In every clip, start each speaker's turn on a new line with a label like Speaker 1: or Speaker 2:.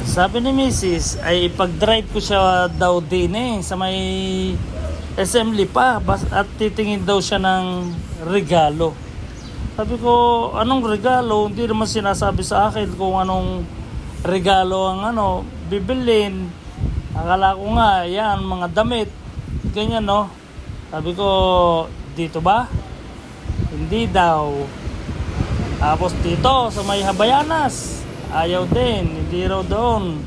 Speaker 1: Sabi ni Mrs. ay ipag-drive ko siya daw din sa may SM Lipa at titingin daw siya ng regalo. Sabi ko, anong regalo? Hindi naman sinasabi sa akin kung anong regalo ang bibilin. Akala ko nga, yan, mga damit. Ganyan, no? Sabi ko, dito ba? Hindi daw. Tapos dito, sa may Habayanas. Ayaw din, hindi raw doon.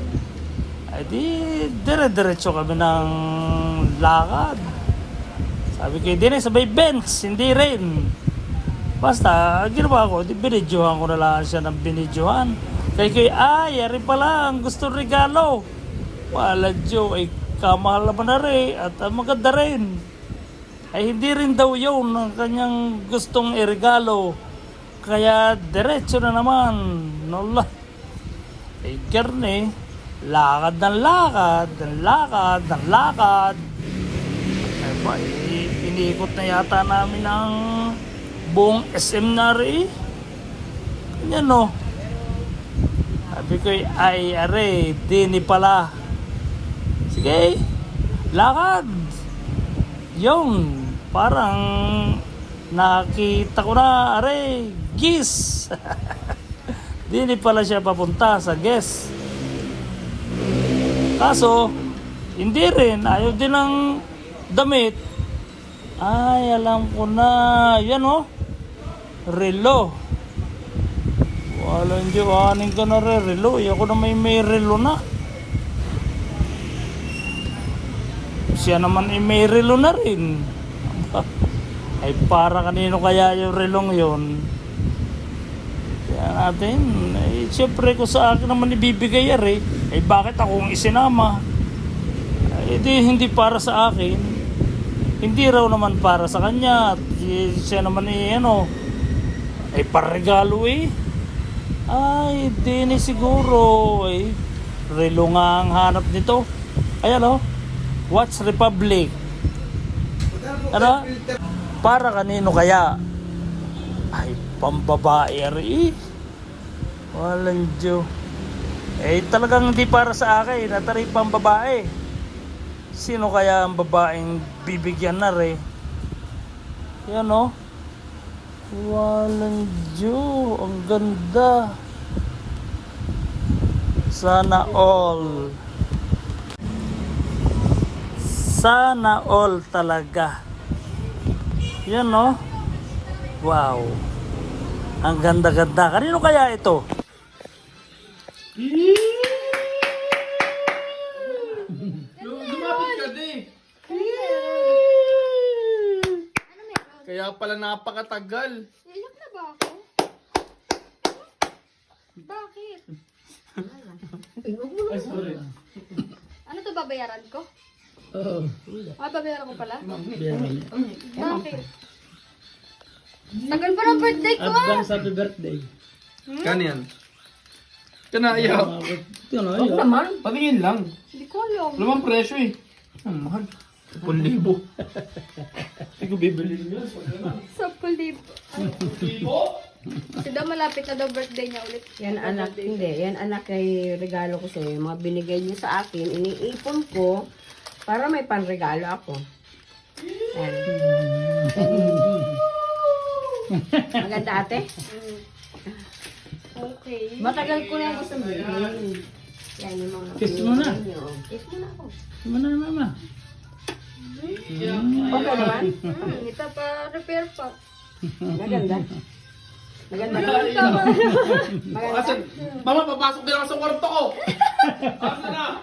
Speaker 1: Ay di, dire-diretso kami ng lakad. Sabi ko, hindi sa may Benz, hindi rin. Basta, ginawa ko, binidyohan ko na lang siya ng binidyohan. Kaya yari pala, ang gusto regalo. Wala Diyo, ay kamahal naman na rin at maganda rin. Ay hindi rin daw yun ang kanyang gustong iregalo. Kaya diretso na naman. Nola. Ay Kerne, lakad ng lakad, ng lakad, ng lakad. Ay ba, iniikot na yata namin ang buong SM na rin. Ganyan no. Sabi ko ay are, dini pala. Sige, lakad. Yung, parang nakita ko na, are, gis. Dini pala siya papunta sa guest. Kaso, hindi rin, ayaw din ng damit. Ay, alam ko na. Yan oh. Relo. Wala, hindi. Aning ka na relo. Ako na may relo na. Siya naman may relo na rin. Ay, para kanino kaya yung relong yun? Kaya natin. Ay, siyempre ko sa akin naman ibibigay yari. Ay, bakit akong isinama? Ay, hindi para sa akin. Hindi raw naman para sa kanya. At siya naman ay parregalo eh. Ay, di siguro eh. Relo nga ang hanap nito. Ayan oh. Watch Republic. Ano? Para kanino kaya? Ay, pambabae eh. Walang Diyo. Eh, talagang hindi para sa akin. Natari pambabae. Sino kaya ang babaeng bibigyan na rin? Yan oh. Walang Diyo. Ang ganda. Sana all. Sana all talaga. Yan no? Wow. Ang ganda-ganda. Kanino kaya ito?
Speaker 2: Lumapit ka di. Kaya pala napakatagal.
Speaker 3: Iyak na ba ako? Bakit?
Speaker 2: Ay, sorry.
Speaker 3: Ano to, babayaran ko?
Speaker 1: Oo.
Speaker 3: Babayaran ko pala? Bakit? Tagal pa ng birthday ko
Speaker 1: Advance happy birthday.
Speaker 2: Kaniyan. Kanayaw.
Speaker 1: Ito na
Speaker 2: Huwag naman. Patingin lang.
Speaker 3: Hindi ko alam.
Speaker 2: Alam ang presyo eh. Ang mahal. 10,000. Hindi ko bibili yun.
Speaker 3: 10,000. Kasi daw malapit na daw birthday niya ulit.
Speaker 4: Yan anak, hindi. Yan anak ay regalo ko sa'yo. Yung mga binigay niyo sa akin, iniipon ko para may panregalo ako. Yan. Maganda ate?
Speaker 3: Okay.
Speaker 4: Matagal ko na yung gusto mo. Yan yung mga
Speaker 1: Kiss mo na.
Speaker 4: binigay niyo. Kiss mo na ako.
Speaker 1: Ano na mama?
Speaker 4: Okay naman?
Speaker 3: Ito pa, repair pa.
Speaker 4: Maganda. Maganda. Maganda.
Speaker 2: Kasi, mama, papasok din ako sa kwarto ko. Asa na?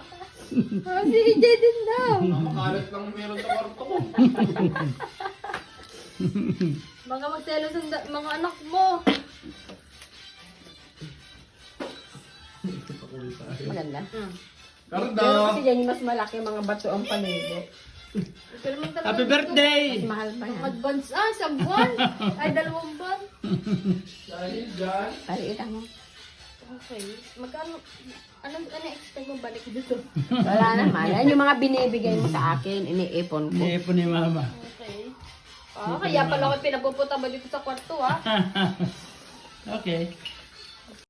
Speaker 3: Si EJ din daw.
Speaker 2: Makalat lang meron sa kwarto ko.
Speaker 3: Mga magselos ang mga anak mo.
Speaker 4: Maganda.
Speaker 2: Karda.
Speaker 4: Pero kasi yan yung mas malaki mga bato ang paligo.
Speaker 3: Pero man talaga
Speaker 1: Happy birthday!
Speaker 4: Mas mahal pa yan.
Speaker 3: advance isang buwan. Ay, 2 buwan.
Speaker 2: Dahil dyan.
Speaker 4: Paliitan mo.
Speaker 3: Okay. Magkano, anong expect mo balik dito?
Speaker 4: Wala naman. Yan yung mga binibigay mo sa akin, iniipon ko.
Speaker 1: Niipon ni mama.
Speaker 3: Okay. Kaya pala ako pinapupunta ba dito sa kwarto, ah?
Speaker 1: Okay.